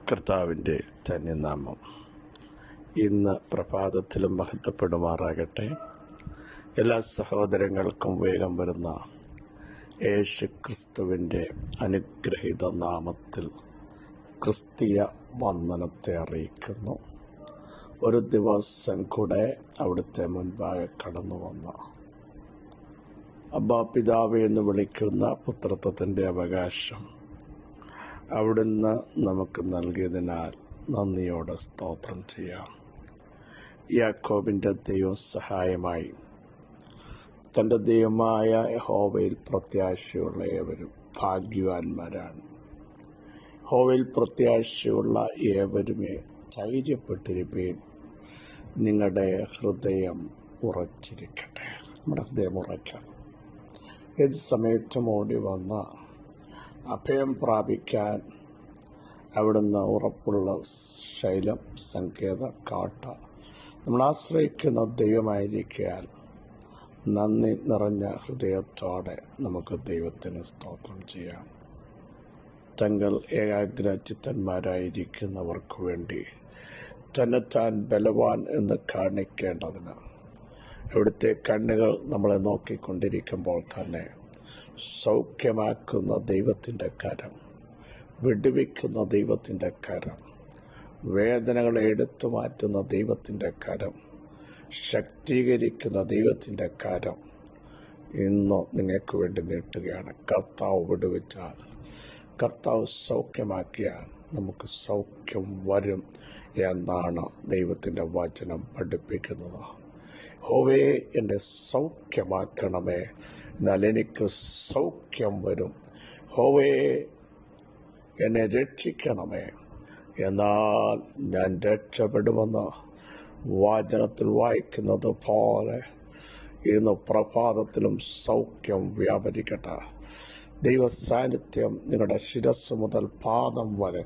കർത്താവിൻ്റെ ധന്യനാമം ഇന്ന് പ്രഭാതത്തിലും മഹത്വപ്പെടുമാറാകട്ടെ. എല്ലാ സഹോദരങ്ങൾക്കും വേഗം വരുന്ന യേശു ക്രിസ്തുവിൻ്റെ അനുഗ്രഹീത നാമത്തിൽ ക്രിസ്തീയ വന്ദനത്തെ അറിയിക്കുന്നു. ഒരു ദിവസം കൂടെ അവിടുത്തെ മുൻപാകെ കടന്നു വന്ന അബ്ബാ പിതാവേ എന്ന് വിളിക്കുന്ന പുത്രത്വത്തിൻ്റെ അവകാശം അവിടുന്ന് നമുക്ക് നൽകിയതിനാൽ നന്ദിയോടെ സ്തോത്രം ചെയ്യാം. യാക്കോബിൻ്റെ ദൈവം സഹായമായി തൻ്റെ ദൈവമായ യഹോവയിൽ പ്രത്യാശയുള്ള ഏവരും ഭാഗ്യവാന്മാരാണ്. യഹോവയിൽ പ്രത്യാശയുള്ള ഏവരുമേ ധൈര്യപ്പെട്ടിരിപ്പീൻ, നിങ്ങളുടെ ഹൃദയം ഉറച്ചിരിക്കട്ടെ. നമ്മുടെ ഹൃദയം ഉറയ്ക്കണം. ഏത് സമയത്തും ഓടി വന്ന അഭയം പ്രാപിക്കാൻ അവിടുന്ന് ഉറപ്പുള്ള ശൈലം, സങ്കേത, കാട്ട നമ്മൾ ആശ്രയിക്കുന്ന ദൈവമായിരിക്കാൻ നന്ദി നിറഞ്ഞ ഹൃദയത്തോടെ നമുക്ക് ദൈവത്തിന് സ്തോത്രം ചെയ്യാം. തങ്ങൾ ഏകാഗ്രചിത്തന്മാരായിരിക്കുന്നവർക്ക് വേണ്ടി തന്നെത്താൻ ബലവാൻ എന്ന് കാണിക്കേണ്ടതിന് അവിടുത്തെ കണ്ണുകൾ നമ്മളെ നോക്കിക്കൊണ്ടിരിക്കുമ്പോൾ തന്നെ സൗഖ്യമാക്കുന്ന ദൈവത്തിൻ്റെ കരം, വിടുവിക്കുന്ന ദൈവത്തിൻ്റെ കരം, വേദനകളെ എടുത്തു മാറ്റുന്ന ദൈവത്തിൻ്റെ കരം, ശക്തീകരിക്കുന്ന ദൈവത്തിൻ്റെ കരം ഇന്ന് നിങ്ങൾക്ക് വേണ്ടി നീട്ടുകയാണ്. കർത്താവ് വിടുവിച്ചാൽ, കർത്താവ് സൗഖ്യമാക്കിയാൽ നമുക്ക് സൗഖ്യം വരും എന്നാണ് ദൈവത്തിൻ്റെ വചനം പഠിപ്പിക്കുന്നത്. യഹോവേ, എന്നെ സൗഖ്യമാക്കണമേ, എന്നാൽ എനിക്ക് സൗഖ്യം വരും. യഹോവേ, എന്നെ രക്ഷിക്കണമേ, എന്നാൽ ഞാൻ രക്ഷപ്പെടുമെന്ന് വചനത്തിൽ വായിക്കുന്നത് പോലെ ഇന്ന് പ്രഭാതത്തിലും സൗഖ്യം വ്യാപരിക്കട്ടെ. ദൈവ സാന്നിധ്യം നിങ്ങളുടെ ശിരസ് മുതൽ പാദം വരെ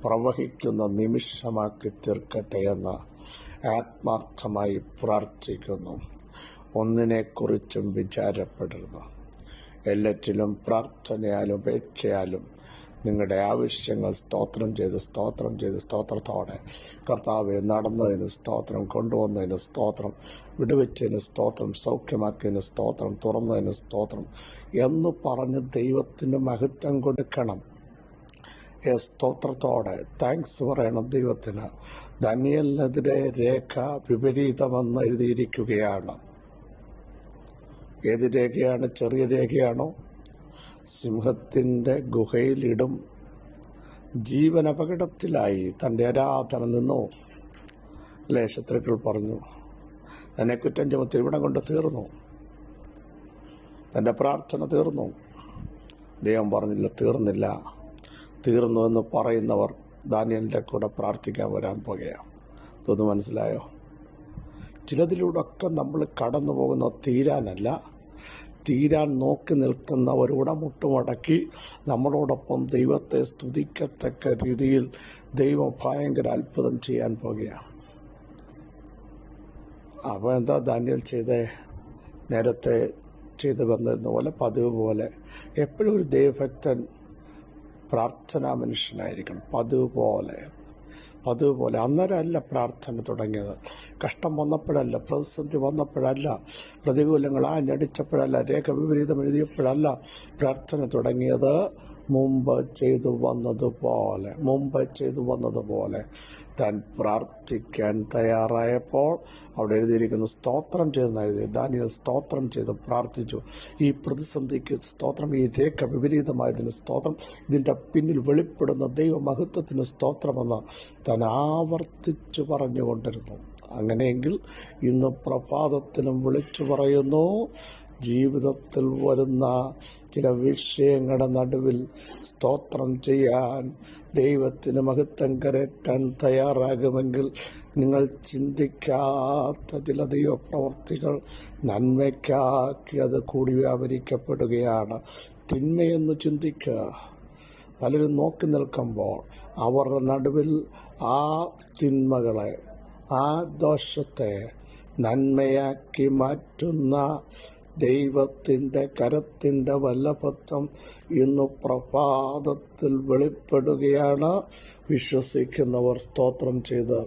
പ്രവഹിക്കുന്ന നിമിഷമാക്കി തീർക്കട്ടെ എന്ന് ആത്മാർത്ഥമായി പ്രാർത്ഥിക്കുന്നു. ഒന്നിനെക്കുറിച്ചും വിചാരപ്പെടരുത്. എല്ലാറ്റിലും പ്രാർത്ഥനയാലും ഉപേക്ഷയാലും നിങ്ങളുടെ ആവശ്യങ്ങൾ സ്തോത്രം ചെയ്ത് സ്തോത്രത്തോടെ കർത്താവെ നടന്നതിന് സ്തോത്രം, കൊണ്ടുവന്നതിന് സ്തോത്രം, വിടുവിച്ചതിന് സ്തോത്രം, സൗഖ്യമാക്കിയതിന് സ്തോത്രം, തുറന്നതിന് സ്തോത്രം എന്ന് പറഞ്ഞ് ദൈവത്തിന് മഹത്വം കൊടുക്കണം. സ്തോത്രത്തോടെ താങ്ക്സ് പറയണം ദൈവത്തിന്. ദാനിയേലിനെതിരെ രേഖ വിപരീതമെന്ന് എഴുതിയിരിക്കുകയാണ്. ഏത് രേഖയാണ്? ചെറിയ രേഖയാണോ? സിംഹത്തിൻ്റെ ഗുഹയിലിടും. ജീവൻ അപകടത്തിലായി, തൻ്റെ ആരാധന നിന്നു. അല്ലേ? ശത്രുക്കൾ പറഞ്ഞു, തന്നെ കുറ്റം ചുമത്തി ഇവിടം കൊണ്ട് തീർന്നു, തൻ്റെ പ്രാർത്ഥന തീർന്നു. ദൈവം പറഞ്ഞില്ല, തീർന്നില്ല. തീർന്നു എന്ന് പറയുന്നവർ ദാനിയേലിൻ്റെ കൂടെ പ്രാർത്ഥിക്കാൻ വരാൻ പോകുകയാണ്. ഇതൊന്ന് മനസ്സിലായോ? ചിലതിലൂടെയൊക്കെ നമ്മൾ കടന്നു പോകുന്ന തീരാനല്ല, തീരാൻ നോക്കി നിൽക്കുന്നവരുടെ മുട്ടുമടക്കി നമ്മളോടൊപ്പം ദൈവത്തെ സ്തുതിക്കത്തക്ക രീതിയിൽ ദൈവം ഭയങ്കര അത്ഭുതം ചെയ്യാൻ പോകുകയാണ്. അപ്പോൾ എന്താ ദാനിയേൽ ചെയ്തേ? നേരത്തെ ചെയ്ത് വന്നിരുന്ന പോലെ, പതിവ് പോലെ എപ്പോഴും ഒരു ദൈവഭക്തൻ പ്രാർത്ഥനാ മനുഷ്യനായിരിക്കണം. പതിവ് പോലെ അന്നേരമല്ല പ്രാർത്ഥന തുടങ്ങിയത്. കഷ്ടം വന്നപ്പോഴല്ല, പ്രതിസന്ധി വന്നപ്പോഴല്ല, പ്രതികൂലങ്ങൾ ആഞ്ഞടിച്ചപ്പോഴല്ല, രേഖ വിപരീതം എഴുതിയപ്പോഴല്ല പ്രാർത്ഥന തുടങ്ങിയത്. മുമ്പ് ചെയ്തു വന്നതുപോലെ താൻ പ്രാർത്ഥിക്കാൻ തയ്യാറായപ്പോൾ അവിടെ എഴുതിയിരിക്കുന്നു, സ്തോത്രം ചെയ്തെന്ന് എഴുതി. ദാനിയേൽ സ്തോത്രം ചെയ്ത് പ്രാർത്ഥിച്ചു. ഈ പ്രതിസന്ധിക്ക് സ്തോത്രം, ഈ രേഖ വിപരീതമായതിന് സ്തോത്രം, ഇതിൻ്റെ പിന്നിൽ വെളിപ്പെടുന്ന ദൈവമഹത്വത്തിന് സ്തോത്രമെന്ന് താൻ ആവർത്തിച്ചു പറഞ്ഞുകൊണ്ടിരുന്നു. അങ്ങനെയെങ്കിൽ ഇന്ന് പ്രഭാതത്തിലും വിളിച്ചു പറയുന്നു, ജീവിതത്തിൽ വരുന്ന ചില വിഷയങ്ങളുടെ നടുവിൽ സ്തോത്രം ചെയ്യാൻ, ദൈവത്തിന് മഹത്വം കരയറ്റാൻ തയ്യാറാകുമെങ്കിൽ നിങ്ങൾ ചിന്തിക്കാത്ത ചില ദൈവപ്രവർത്തികൾ നന്മയ്ക്കാക്കി അത് കൂടി വ്യാപരിക്കപ്പെടുകയാണ്. തിന്മയെന്ന് ചിന്തിക്കുക. പലരും നോക്കി നിൽക്കുമ്പോൾ അവരുടെ നടുവിൽ ആ തിന്മകളെ, ആ ദോഷത്തെ നന്മയാക്കി മാറ്റുന്ന ദൈവത്തിൻ്റെ കരത്തിൻ്റെ വല്ലഭത്വം ഇന്ന് പ്രഭാതത്തിൽ വെളിപ്പെടുകയാണ്. വിശ്വസിക്കുന്നവർ സ്തോത്രം ചെയ്ത്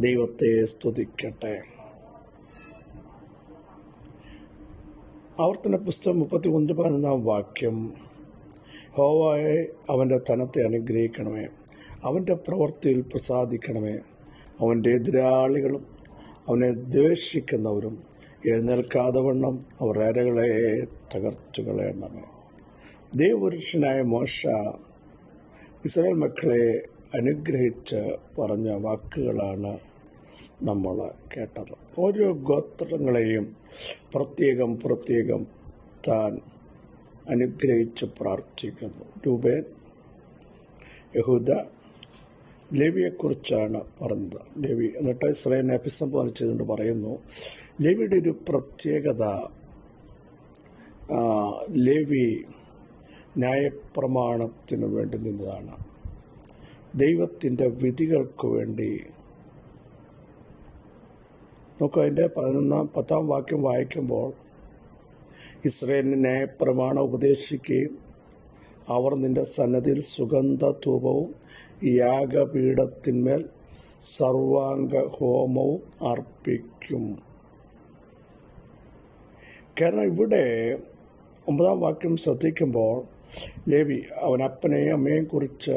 ദൈവത്തെ സ്തുതിക്കട്ടെ. ആവർത്തന പുസ്തകം 31:11 യഹോവയെ അവൻ്റെ ധനത്തെ അനുഗ്രഹിക്കണമേ, അവൻ്റെ പ്രവൃത്തിയിൽ പ്രസാദിക്കണമേ. അവൻ്റെ എതിരാളികളും അവനെ ദ്വേഷിക്കുന്നവരും എഴുന്നേൽക്കാതെ വണ്ണം അവർ അരകളെ തകർത്തു കളയണമേ. ദൈവപുരുഷനായ മോശ ഇസ്രായേൽ മക്കളെ അനുഗ്രഹിച്ച് പറഞ്ഞ വാക്കുകളാണ് നമ്മൾ കേട്ടത്. ഓരോ ഗോത്രങ്ങളെയും പ്രത്യേകം താൻ അനുഗ്രഹിച്ച് പ്രാർത്ഥിക്കുന്നു. രൂബേൻ, യഹൂദ, ലേവിയെക്കുറിച്ചാണ് പറഞ്ഞത്. ലേവി എന്നിട്ട് ഇസ്രായേലിനെ അഭിസംബോധന ചെയ്തുകൊണ്ട് പറയുന്നു, ലേവിയുടെ ഒരു പ്രത്യേകത, ലേവി ന്യായപ്രമാണത്തിന് വേണ്ടി നിന്നതാണ്. ദൈവത്തിൻ്റെ വിധികൾക്ക് വേണ്ടി. നോക്കൂ, അതിൻ്റെ 10-ാം വാക്യം വായിക്കുമ്പോൾ, ഇസ്രായേലിന് ന്യായപ്രമാണം ഉപദേശിക്കുകയും അവർ നിന്റെ സന്നദ്ധിയിൽ സുഗന്ധധൂപവും യാഗപീഠത്തിന്മേൽ സർവാംഗ ഹോമവും അർപ്പിക്കും. കാരണം ഇവിടെ 9-ാം വാക്യം ശ്രദ്ധിക്കുമ്പോൾ, ലേവി അവൻ അപ്പനെയും അമ്മയെയും കുറിച്ച്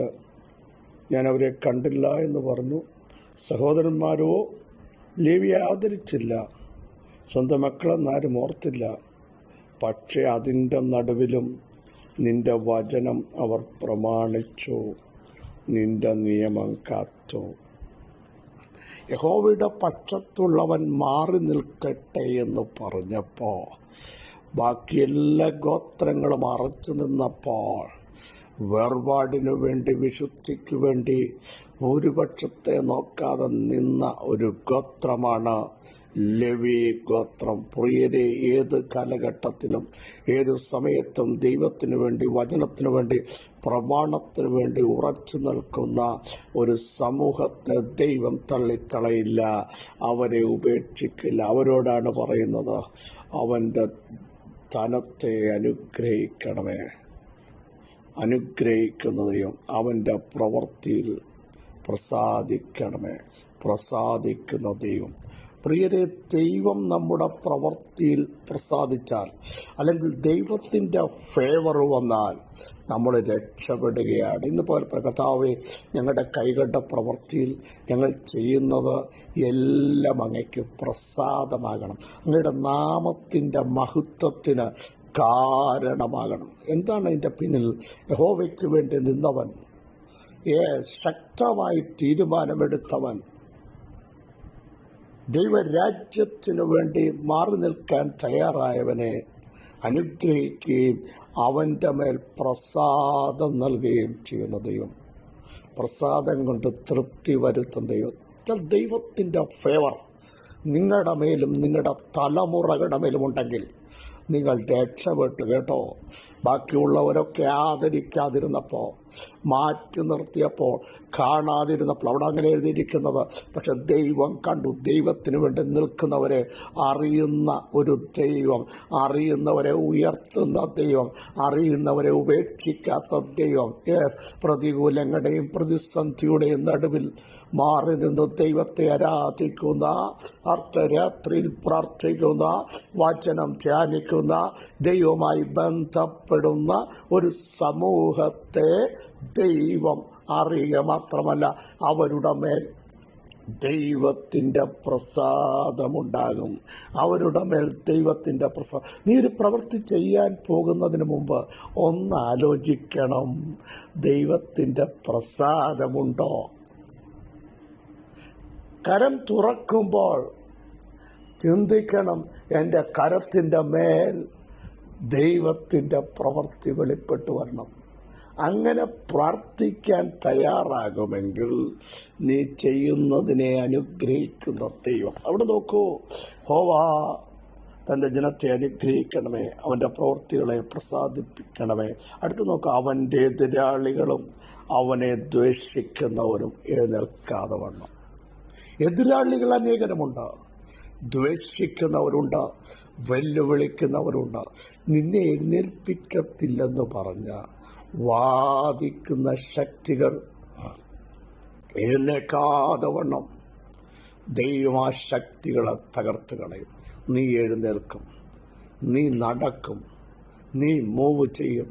ഞാൻ അവരെ കണ്ടില്ല എന്ന് പറഞ്ഞു. സഹോദരന്മാരോ ലേവിയെ ആദരിച്ചില്ല, സ്വന്തം മക്കളെന്നാരും ഓർത്തില്ല. പക്ഷേ അതിൻ്റെ നടുവിലും നിന്റെ വചനം അവർ പ്രമാണിച്ചു, നിന്റെ നിയമം കാത്തു. യഹോവയുടെ പക്ഷത്തുള്ളവൻ മാറി നിൽക്കട്ടെ എന്ന് പറഞ്ഞപ്പോൾ ബാക്കി എല്ലാ ഗോത്രങ്ങളും അറച്ചു നിന്നപ്പോൾ വേർപാടിനു വേണ്ടി, വിശുദ്ധിക്ക് വേണ്ടി ഭൂരിപക്ഷത്തെ നോക്കാതെ നിന്ന ഒരു ഗോത്രമാണ് ലേവി ഗോത്രം. പ്രിയരെ, ഏത് കാലഘട്ടത്തിലും ഏത് സമയത്തും ദൈവത്തിനു വേണ്ടി, വചനത്തിനു വേണ്ടി, പ്രമാണത്തിനു വേണ്ടി ഉറച്ചു നിൽക്കുന്ന ഒരു സമൂഹത്തെ ദൈവം തള്ളിക്കളയില്ല, അവരെ ഉപേക്ഷിക്കില്ല. അവരോടാണ് പറയുന്നത്, അവൻ്റെ ധനത്തെ അനുഗ്രഹിക്കണമേ. അനുഗ്രഹിക്കുന്നതെയും അവൻ്റെ പ്രവൃത്തിയിൽ പ്രസാദിക്കണമേ. പ്രസാദിക്കുന്ന ദൈവം. പ്രിയരെ, ദൈവം നമ്മുടെ പ്രവൃത്തിയിൽ പ്രസാദിച്ചാൽ, അല്ലെങ്കിൽ ദൈവത്തിൻ്റെ ഫേവർ വന്നാൽ നമ്മൾ രക്ഷപ്പെടുകയാണ്. ഇന്നുപോലെ കർത്താവേ, ഞങ്ങളുടെ കൈകളുടെ പ്രവൃത്തിയിൽ ഞങ്ങൾ ചെയ്യുന്നത് എല്ലാം അങ്ങയ്ക്ക് പ്രസാദമാകണം, അങ്ങയുടെ നാമത്തിൻ്റെ മഹത്വത്തിന് കാരണമാകണം. എന്താണ് അതിൻ്റെ പിന്നിൽ? യഹോവയ്ക്ക് വേണ്ടി നിന്നവൻ, ശക്തമായി തീരുമാനമെടുത്തവൻ, ദൈവരാജ്യത്തിനു വേണ്ടി മാറി നിൽക്കാൻ തയ്യാറായവനെ അനുഗ്രഹിക്കുകയും അവൻ്റെ മേൽ പ്രസാദം നൽകുകയും ചെയ്യുന്ന ദൈവം. പ്രസാദം കൊണ്ട് തൃപ്തി വരുത്തുന്ന ദൈവം. ദൈവത്തിൻ്റെ ഫേവർ നിങ്ങളുടെ മേലും നിങ്ങളുടെ തലമുറകളുടെ മേലും ഉണ്ടെങ്കിൽ നിങ്ങൾ രക്ഷപ്പെട്ടു കേട്ടോ. ബാക്കിയുള്ളവരൊക്കെ ആദരിക്കാതിരുന്നപ്പോൾ, മാറ്റി നിർത്തിയപ്പോൾ, കാണാതിരുന്നപ്പോൾ, അവിടെ അങ്ങനെ എഴുതിയിരിക്കുന്നത്. പക്ഷെ ദൈവം കണ്ടു. ദൈവത്തിന് വേണ്ടി നിൽക്കുന്നവരെ അറിയുന്ന ഒരു ദൈവം, അറിയുന്നവരെ ഉയർത്തുന്ന ദൈവം, അറിയുന്നവരെ ഉപേക്ഷിക്കാത്ത ദൈവം. പ്രതികൂലങ്ങളുടെയും പ്രതിസന്ധിയുടെയും നടുവിൽ മാറി നിന്ന് ദൈവത്തെ ആരാധിക്കുന്ന, അർദ്ധരാത്രിയിൽ പ്രാർത്ഥിക്കുന്ന, വചനം ധ്യാനിക്കുന്ന, ദൈവവുമായി ബന്ധപ്പെടുന്ന ഒരു സമൂഹത്തെ ദൈവം അറിയുക മാത്രമല്ല, അവരുടെ മേൽ ദൈവത്തിൻ്റെ പ്രസാദമുണ്ടാകും. അവരുടെ മേൽ ദൈവത്തിൻ്റെ പ്രസാദം. നീ ഒരു പ്രവൃത്തി ചെയ്യാൻ പോകുന്നതിന് മുമ്പ് ഒന്ന് ആലോചിക്കണം, ദൈവത്തിൻ്റെ പ്രസാദമുണ്ടോ? കരം തുറക്കുമ്പോൾ ചിന്തിക്കണം, എൻ്റെ കരത്തിൻ്റെ മേൽ ദൈവത്തിൻ്റെ പ്രവൃത്തി വെളിപ്പെട്ടു വരണം. അങ്ങനെ പ്രാർത്ഥിക്കാൻ തയ്യാറാകുമെങ്കിൽ നീ ചെയ്യുന്നതിനെ അനുഗ്രഹിക്കുന്ന ദൈവം. അവിടെ നോക്കൂ, യഹോവ തൻ്റെ ജനത്തെ അനുഗ്രഹിക്കണമേ, അവൻ്റെ പ്രവൃത്തികളെ പ്രസാദിപ്പിക്കണമേ. അടുത്ത് നോക്കുക, അവൻ്റെ എതിരാളികളും അവനെ ദ്വേഷിക്കുന്നവരും എഴുന്നേൽക്കാതെ വണ്ണം. എതിരാളികൾ അനേകരുമുണ്ട്. ദ്വേഷിക്കുന്നവരുണ്ട്, വെല്ലുവിളിക്കുന്നവരുണ്ട്. നിന്നെ എഴുന്നേൽപ്പിക്കത്തില്ലെന്ന് പറഞ്ഞ വാദിക്കുന്ന ശക്തികൾ എഴുന്നേൽക്കാതെ വണ്ണം ദൈവം ആ ശക്തികളെ തകർത്ത് കളയും. നീ എഴുന്നേൽക്കും, നീ നടക്കും, നീ മൂവ് ചെയ്യും,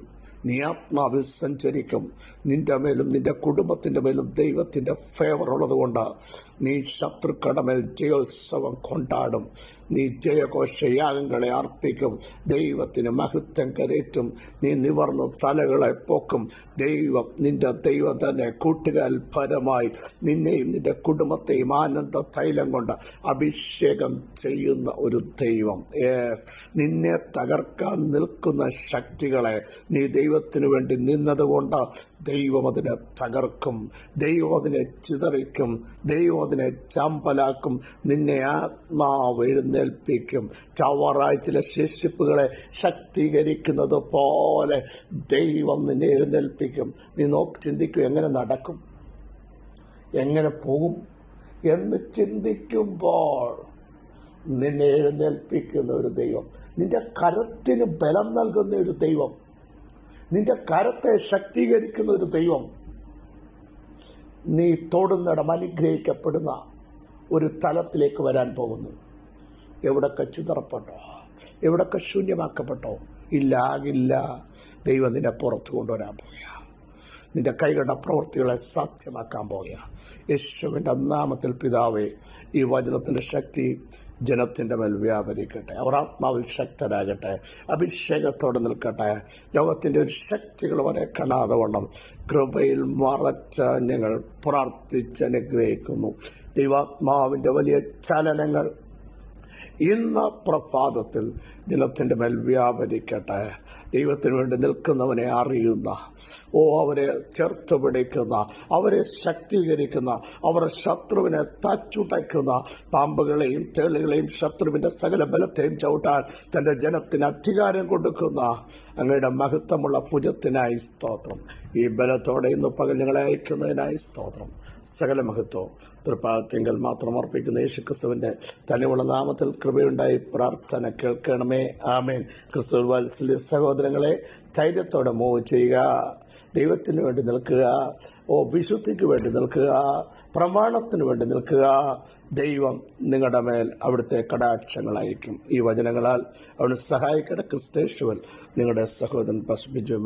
നീ ആത്മാവിൽ സഞ്ചരിക്കും. നിന്റെ മേലും നിന്റെ കുടുംബത്തിൻ്റെ മേലും ദൈവത്തിൻ്റെ ഫേവർ ഉള്ളതുകൊണ്ട് നീ ശത്രുക്കളുടെ മേൽ ജയോത്സവം കൊണ്ടാടും. നീ ജയഘോഷയാഗങ്ങളെ അർപ്പിക്കും, ദൈവത്തിന് മഹത്വം കരേറ്റും. നീ നിവർന്നു തലകളെ പോക്കും. നിന്റെ ദൈവം തന്നെ കൂട്ടുകാൽ പരമായി നിന്നെയും നിന്റെ കുടുംബത്തെയും ആനന്ദ തൈലം കൊണ്ട് അഭിഷേകം ചെയ്യുന്ന ഒരു ദൈവം. നിന്നെ തകർക്കാൻ നിൽക്കുന്ന ശക്തികളെ നീ ദൈവത്തിനു വേണ്ടി നിന്നതുകൊണ്ട് ദൈവം അതിനെ തകർക്കും, ദൈവം അതിനെ ചിതറിക്കും, ദൈവം അതിനെ ചാമ്പലാക്കും. നിന്നെ ആത്മാവ് എഴുന്നേൽപ്പിക്കും. ചാവാറായ ചില ശേഷിപ്പുകളെ ശക്തീകരിക്കുന്നത് പോലെ ദൈവം നിന്നെ എഴുന്നേൽപ്പിക്കും. നീ ചിന്തിക്കും, എങ്ങനെ നടക്കും, എങ്ങനെ പോകും എന്ന് ചിന്തിക്കുമ്പോൾ നിന്നെ എഴുന്നേൽപ്പിക്കുന്ന ഒരു ദൈവം, നിന്റെ കരത്തിന് ബലം നൽകുന്ന ഒരു ദൈവം, നിന്റെ കരത്തെ ശക്തീകരിക്കുന്ന ഒരു ദൈവം, നീ തൊടുന്നിടം അനുഗ്രഹിക്കപ്പെടുന്ന ഒരു തലത്തിലേക്ക് വരാൻ പോകുന്നു. എവിടൊക്കെ ചിതറപ്പെട്ടോ, എവിടൊക്കെ ശൂന്യമാക്കപ്പെട്ടോ, ഇല്ല, ആകില്ല. ദൈവം നിന്നെ പുറത്തു കൊണ്ടുവരാൻ പോകുക, നിന്റെ കൈകളുടെ പ്രവൃത്തികളെ സാധ്യമാക്കാൻ പോകുക. യേശുവിൻ്റെ നാമത്തിൽ പിതാവേ, ഈ വചനത്തിൻ്റെ ശക്തി ജനത്തിൻ്റെ മേൽ വ്യാപരിക്കട്ടെ. അവർ ആത്മാവിൽ ശക്തരാകട്ടെ, അഭിഷേകത്തോടെ നിൽക്കട്ടെ. ലോകത്തിൻ്റെ ഒരു ശക്തികൾ വരെ കാണാതെ വണ്ണം കൃപയിൽ മറച്ച ഞങ്ങൾ പ്രാർത്ഥിച്ചനുഗ്രഹിക്കുന്നു. ദൈവാത്മാവിൻ്റെ വലിയ ചലനങ്ങൾ ഇന്ന് പ്രഭാതത്തിൽ ജനത്തിൻ്റെ മേൽ വ്യാപരിക്കട്ടെ. ദൈവത്തിന് വേണ്ടി നിൽക്കുന്നവനെ അറിയുന്ന, അവരെ ചേർത്ത് പിടിക്കുന്ന, അവരെ ശക്തീകരിക്കുന്ന, അവർ ശത്രുവിനെ തച്ചുടയ്ക്കുന്ന, പാമ്പുകളെയും തേളുകളെയും ശത്രുവിൻ്റെ സകല ബലത്തെയും ചവിട്ടാൻ തൻ്റെ ജനത്തിന് അധികാരം കൊടുക്കുന്ന അങ്ങയുടെ മഹത്വമുള്ള ഭുജത്തിനായി സ്തോത്രം. ഈ ബലത്തോടെ ഇന്ന് പകൽ ഞങ്ങളെ അയക്കുന്നതിനായി സ്തോത്രം. സകല മഹത്വം തൃപ്പാദത്തിങ്കൽ മാത്രം അർപ്പിക്കുന്ന യേശുക്രിസ്തുവിൻ്റെ തനിമുള്ള നാമത്തിൽ കൃപയുണ്ടായി പ്രാർത്ഥന കേൾക്കണമേ. ആമേൻ. ക്രിസ്തു വാത്സല്യ സഹോദരങ്ങളെ, ധൈര്യത്തോടെ മൂവ് ചെയ്യുക, ദൈവത്തിന് വേണ്ടി നിൽക്കുക, വിശുദ്ധിക്ക് വേണ്ടി നിൽക്കുക, പ്രമാണത്തിന് വേണ്ടി നിൽക്കുക. ദൈവം നിങ്ങളുടെ മേൽ അവിടുത്തെ കടാക്ഷങ്ങൾ അയക്കും. ഈ വചനങ്ങളാൽ അവന് സഹായിക്കട്ടെ. ക്രിസ്തേശുവിൽ നിങ്ങളുടെ സഹോദരൻ ബിജു.